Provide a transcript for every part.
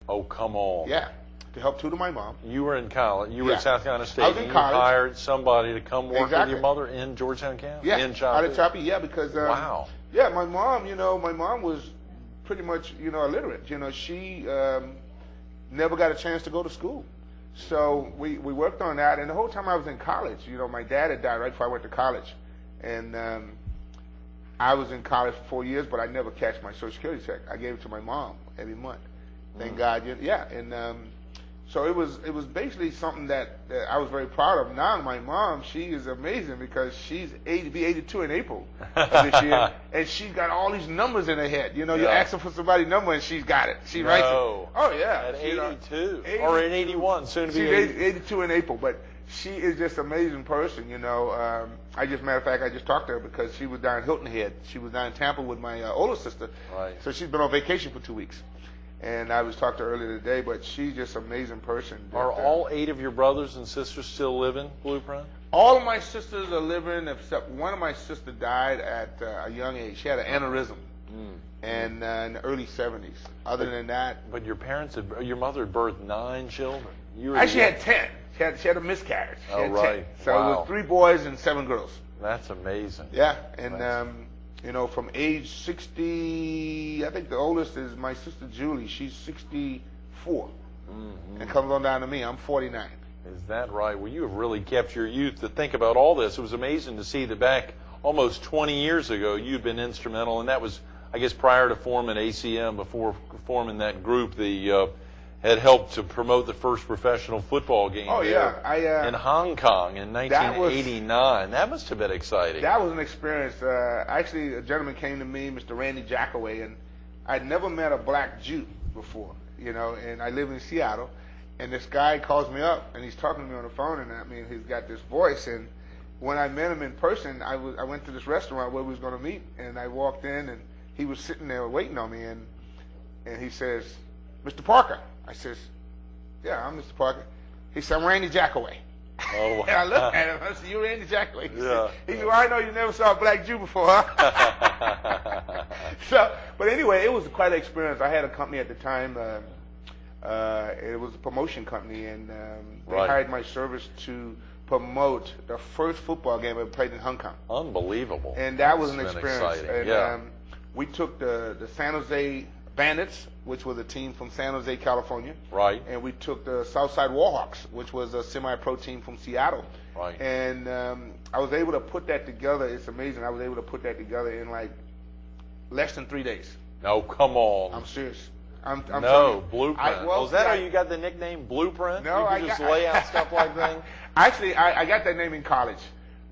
Oh, come on. Yeah, to help tutor my mom. You were in college. You were Yeah. at South Carolina State. I was in and college. You hired somebody to come work Exactly. with your mother in Georgetown County? Yeah, In out of Choppy? Choppy, yeah, because Wow. yeah, my mom was pretty much illiterate. She never got a chance to go to school, so we worked on that. And the whole time I was in college, my dad had died right before I went to college, and I was in college for 4 years, but I never cashed my Social Security check. I gave it to my mom every month. Thank God, yeah, and so it was basically something that I was very proud of. Now my mom, she is amazing because she's 82 in April of this year, and she's got all these numbers in her head. You ask her for somebody's number and she's got it. She writes it. Oh yeah, At 82 or in 81, soon to be she's 82 in April, but she is just an amazing person. Matter of fact, I just talked to her because she was down in Hilton Head. She was down in Tampa with my older sister. Right. So she's been on vacation for 2 weeks. And I was talking to her earlier today, but she's just an amazing person. Are all 8 of your brothers and sisters still living, Blueprint? All of my sisters are living, except one of my sisters died at a young age. She had an aneurysm and in the early 70s. Other than that... But your mother had birthed 9 children. Actually had 10. She had a miscarriage. She had 10. So wow. it was 3 boys and 7 girls. That's amazing. Yeah, and from age 60, I think the oldest is my sister Julie. She's 64, and comes on down to me. I'm 49. Is that right? Well, you have really kept your youth to think about all this. It was amazing to see that back almost 20 years ago, you'd been instrumental, and that was, I guess, prior to forming ACM, before forming that group, had helped to promote the first professional football game in Hong Kong in 1989. That must have been exciting. That was an experience. Actually, a gentleman came to me, Mr. Randy Jackaway, and I'd never met a black Jew before, and I live in Seattle. And this guy calls me up, and he's talking to me on the phone, and he's got this voice. And when I met him in person, I went to this restaurant where we was going to meet, and I walked in, and he was sitting there waiting on me, and he says, "Mr. Parker." I says, "Yeah, I'm Mr. Parker." He said, "I'm Randy Jackaway." Oh, wow. And I looked at him. I said, "You Randy Jackaway?" He said, "Well, I know you never saw a black Jew before, huh?" But anyway, it was quite an experience. I had a company at the time. It was a promotion company, and they hired my service to promote the first football game I played in Hong Kong. Unbelievable. And that was an experience. Exciting. And we took the San Jose Bandits, which was a team from San Jose, California. Right. And we took the Southside Warhawks, which was a semi-pro team from Seattle. Right. And I was able to put that together. It's amazing. I was able to put that together in like less than 3 days. No, come on. I'm serious. Blueprint. Is that how you got the nickname Blueprint? No, you just lay out stuff like that? Actually, I got that name in college.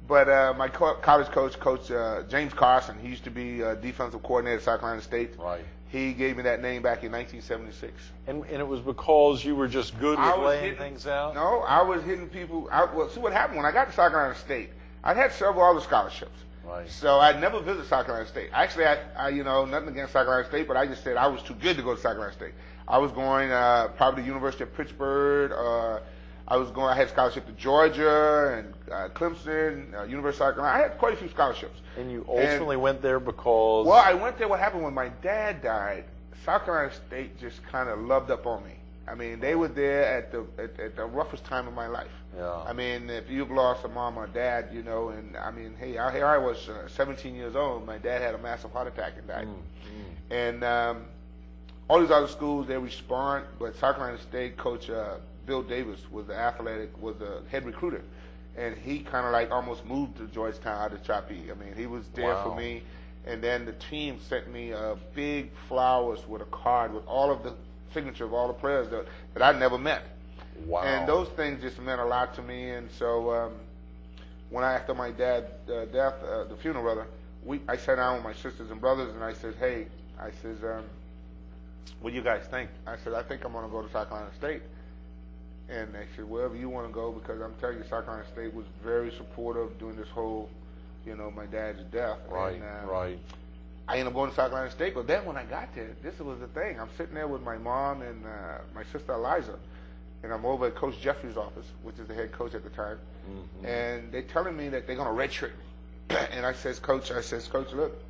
But my college coach, James Carson, he used to be defensive coordinator at South Carolina State. Right. He gave me that name back in 1976. And it was because you were just good with laying things out? No, I was hitting people. See what happened when I got to South Carolina State. I had several other scholarships. Right. So I'd never visit South Carolina State. Actually, I nothing against South Carolina State, but I just said I was too good to go to South Carolina State. I was going probably to the University of Pittsburgh. I had scholarship to Georgia and Clemson, University of South Carolina. I had quite a few scholarships. And you ultimately went there because... Well, I went there. What happened when my dad died, South Carolina State just kind of loved up on me. I mean, they were there at the roughest time of my life. Yeah. I mean, if you've lost a mom or dad, and I mean, hey, here I was 17 years old. My dad had a massive heart attack and died. And all these other schools, they respond, but South Carolina State coach Bill Davis was the head recruiter. And he kind of like almost moved to Georgetown out of Choppy. I mean, he was there for me. And then the team sent me big flowers with a card with all of the signature of all the players that I'd never met. Wow. And those things just meant a lot to me. And so after my dad's death, the funeral rather, I sat down with my sisters and brothers and I said, "Hey," I says, "what do you guys think?" I said, "I think I'm going to go to South Carolina State." And they said, "Wherever you want to go," because I'm telling you, South Carolina State was very supportive during this whole, my dad's death. Right, and, right. I ended up going to South Carolina State, but then when I got there, this was the thing. I'm sitting there with my mom and my sister Eliza, and I'm over at Coach Jeffrey's office, which is the head coach at the time, and they're telling me that they're going to redshirt me. And I says, Coach, look,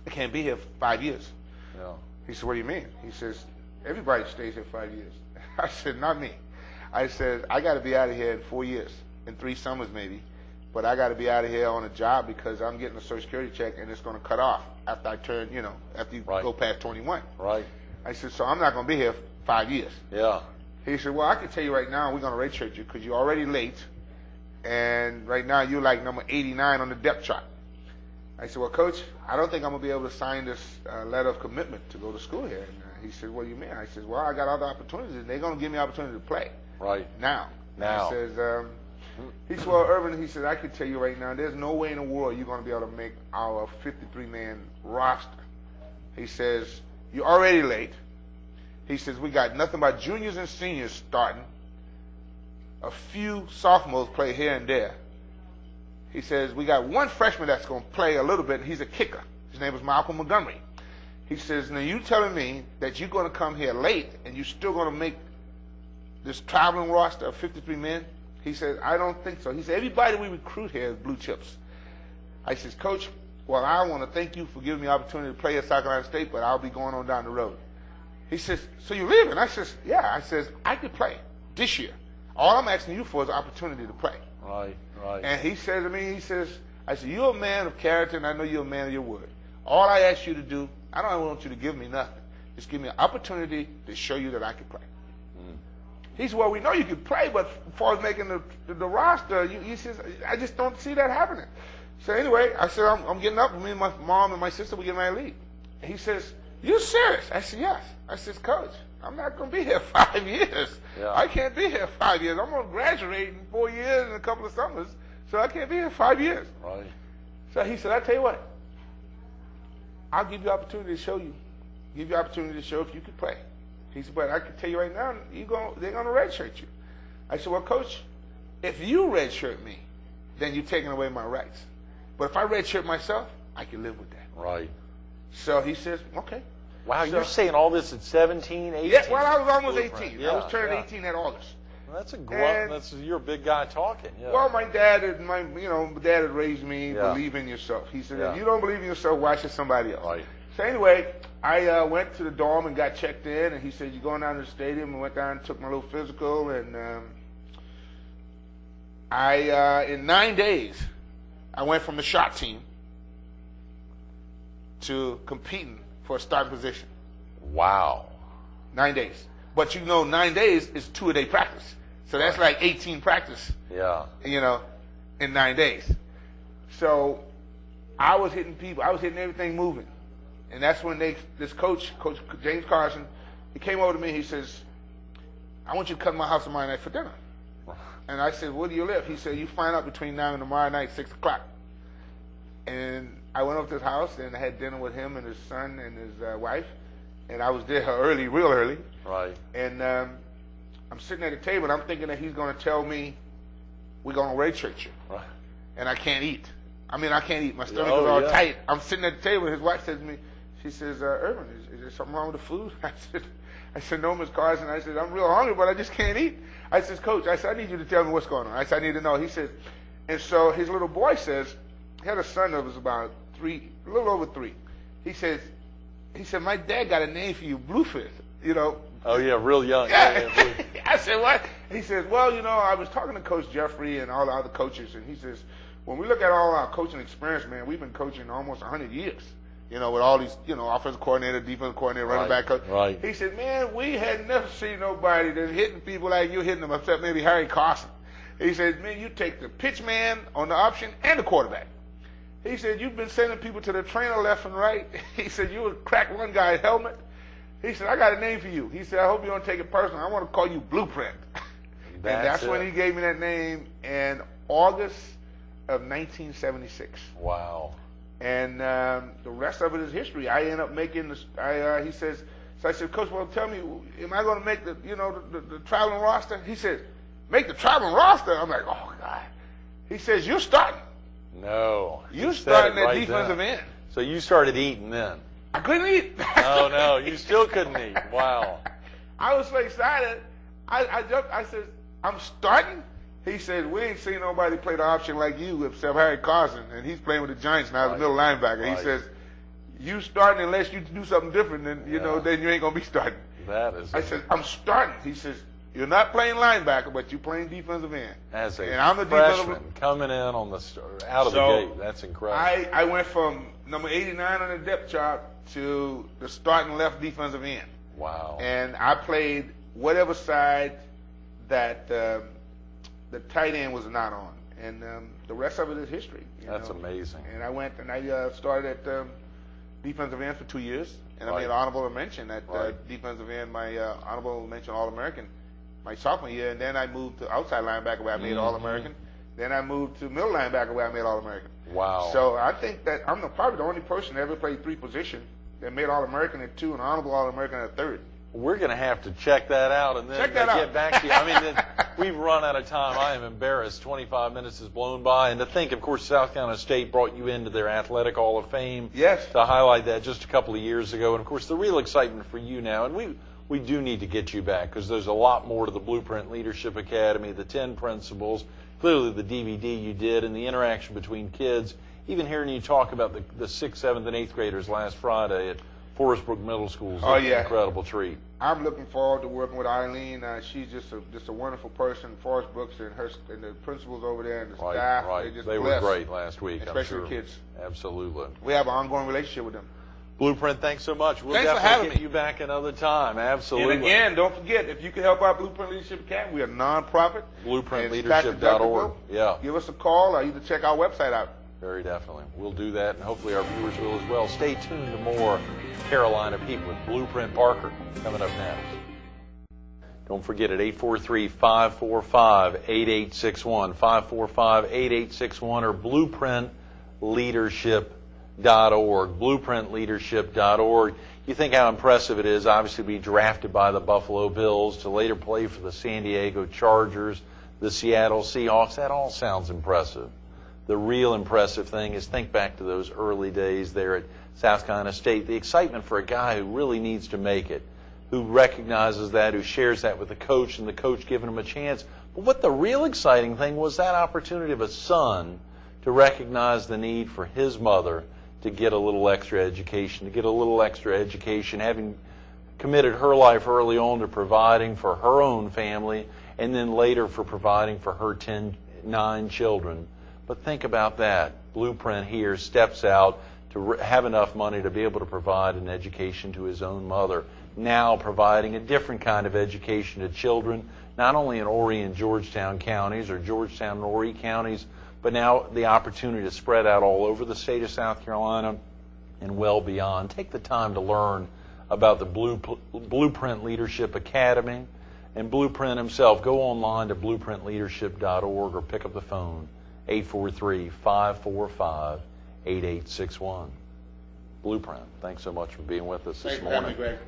I can't be here for 5 years. Yeah. He said, "What do you mean?" He says, everybody stays here 5 years. I said, not me. I said, I got to be out of here in 4 years, in 3 summers maybe. But I got to be out of here on a job because I'm getting a Social Security check and it's going to cut off after I turn, after you go past 21. Right. I said, so I'm not going to be here 5 years. Yeah. He said, well, I can tell you right now, we're going to redshirt you because you're already late. And right now you're like number 89 on the depth chart. I said, well, Coach, I don't think I'm going to be able to sign this letter of commitment to go to school here. And he said, what do you mean? I said, well, I got other opportunities. And they're going to give me an opportunity to play. Right. Now. Now. He says, he said, well, Ervin, he said, I can tell you right now, there's no way in the world you're going to be able to make our 53-man roster. He says, you're already late. He says, we got nothing but juniors and seniors starting. A few sophomores play here and there. He says, we got one freshman that's going to play a little bit, and he's a kicker. His name is Malcolm Montgomery. He says, now you telling me that you're going to come here late and you're still going to make this traveling roster of 53 men? He says, I don't think so. He said, everybody we recruit here is blue chips. I says, Coach, well, I want to thank you for giving me the opportunity to play at South Carolina State, but I'll be going on down the road. He says, so you leaving? I says, yeah. I says, I could play this year. All I'm asking you for is an opportunity to play. Right, right. And he said to me, I said, you're a man of character, and I know you're a man of your word. All I ask you to do, I don't want you to give me nothing. Just give me an opportunity to show you that I can play. He said, well, we know you can play, but as far as making the roster, he says, I just don't see that happening. So anyway, I said, I'm getting up. Me and my mom and my sister, we getting ready to leave. He says, you serious? I said, yes. I says, Coach, I'm not going to be here 5 years. Yeah. I can't be here 5 years. I'm going to graduate in 4 years and a couple of summers, so I can't be here 5 years. Right. So he said, I tell you what, I'll give you the opportunity to show you. Give you the opportunity to show if you can play. He said, but I can tell you right now, they're going to redshirt you. I said, well, Coach, if you redshirt me, then you're taking away my rights. But if I redshirt myself, I can live with that. Right. So he says, okay. Wow, So- you're saying all this at 17, 18? Yeah, well, I was almost 18. Yeah, I was turning yeah. 18 that August. Well, that's a And- grunt. You're a big guy talking. Yeah. Well, my dad had raised me, Yeah. believe in yourself. He said, Yeah. if you don't believe in yourself, why should somebody else? Right. So anyway, I went to the dorm and got checked in, and he said, you're going down to the stadium, and went down and took my little physical, and in 9 days, I went from the shot team to competing for a starting position. Wow. 9 days. But 9 days is 2-a-day practice. So that's like 18 practice, Yeah. in 9 days. So I was hitting people. I was hitting everything moving. And that's when this Coach James Carson, he came over to me. He says, I want you to come to my house tomorrow night for dinner. And I said, where do you live? He said, you find out between now and tomorrow night, 6 o'clock. And I went over to his house, and I had dinner with him and his son and his wife. And I was there early, real early. Right. And I'm sitting at the table, and I'm thinking that he's going to tell me, we're going to redshirt you. Right. And I can't eat. I can't eat. My stomach Oh, is all yeah. tight. I'm sitting at the table, and his wife says to me, she says, Ervin, is there something wrong with the food? I said, no, Miss Carson. I said, I'm real hungry, but I just can't eat. I says, Coach, I said, I need you to tell me what's going on. I said, I need to know. He said, and so his little boy says, he had a son that was about 3, a little over 3. He said, my dad got a name for you, Bluefist, Oh, yeah, real young. Yeah. Yeah. I said, what? He says, well, I was talking to Coach Jeffrey and all the other coaches, and he says, when we look at all our coaching experience, man, we've been coaching almost 100 years, with all these, offensive coordinator, defensive coordinator, running back coach. Right. He said, man, we had never seen nobody that's hitting people like you hitting them, except maybe Harry Carson. He said, man, you take the pitch man on the option and the quarterback. He said, you've been sending people to the trainer left and right. He said, you would crack one guy's helmet. He said, I got a name for you. He said, I hope you don't take it personal. I want to call you Blueprint. And that's when he gave me that name in August of 1976. Wow. And the rest of it is history. I ended up making he says, so I said, Coach, well, tell me, am I going to make the traveling roster? He says, make the traveling roster? I'm like, oh, God. He says, you're starting. No. You're starting at right defensive then. end. So you started eating then? I couldn't eat. Oh, no. You still couldn't eat. Wow. I was so excited. I jumped. I said, I'm starting? He said, we ain't seen nobody play the option like you except Harry Carson, and he's playing with the Giants now as a middle linebacker. Right. He says, you starting unless you do something different, then, then you ain't going to be starting. That is. I said, I'm starting. He says, you're not playing linebacker, but you're playing defensive end. As a and I'm the freshman coming in on the out of the gate, that's incredible. I went from number 89 on the depth chart to the starting left defensive end. Wow. And I played whatever side that the tight end was not on. And the rest of it is history. That's amazing. And I went and I started at defensive end for 2 years. And I made honorable mention at defensive end, my honorable mention All-American my sophomore year. And then I moved to outside linebacker where I made All-American. Then I moved to middle linebacker where I made All-American. Wow. So I think that I'm probably the only person that ever played 3 positions that made All-American at 2 and honorable All-American at 3rd. We're going to have to check that out and then get back to you. I mean, we've run out of time. I am embarrassed. 25 minutes has blown by. And to think, of course, South Carolina State brought you into their Athletic Hall of Fame. Yes. To highlight that just a couple of years ago. And, of course, the real excitement for you now, and we do need to get you back because there's a lot more to the Blueprint Leadership Academy, the 10 principles, clearly the DVD you did, and the interaction between kids. Even hearing you talk about the 6th, 7th, and 8th graders last Friday at Forest Brook Middle School is an incredible treat. I'm looking forward to working with Eileen. She's just a wonderful person. Forest Brooks and the principals over there and the staff. Right. They were great last week, especially I'm sure. Kids. Absolutely. We have an ongoing relationship with them. Blueprint, thanks so much. We'll thanks definitely for having get you back another time. Absolutely. And again, don't forget, if you can help out Blueprint Leadership Academy, we're a non-profit. BlueprintLeadership.org. Yeah. Give us a call or either check our website out. Very definitely. We'll do that, and hopefully our viewers will as well. Stay tuned to more Carolina People with Blueprint Parker coming up next. Don't forget at 843-545-8861, 545-8861, or BlueprintLeadership.org, BlueprintLeadership.org. You think how impressive it is, obviously, to be drafted by the Buffalo Bills, to later play for the San Diego Chargers, the Seattle Seahawks. That all sounds impressive. The real impressive thing is think back to those early days there at South Carolina State, the excitement for a guy who really needs to make it, who recognizes that, who shares that with the coach, and the coach giving him a chance. But what the real exciting thing was that opportunity of a son to recognize the need for his mother to get a little extra education, having committed her life early on to providing for her own family, and then later for providing for her 9 children. But think about that. Blueprint here steps out to have enough money to be able to provide an education to his own mother. Now providing a different kind of education to children, not only in Horry and Georgetown counties or Georgetown and Horry counties, but now the opportunity to spread out all over the state of South Carolina and well beyond. Take the time to learn about the Blueprint Leadership Academy and Blueprint himself. Go online to BlueprintLeadership.org or pick up the phone. 843-545-8861. Blueprint, thanks so much for being with us this morning. Thanks for having me, Greg.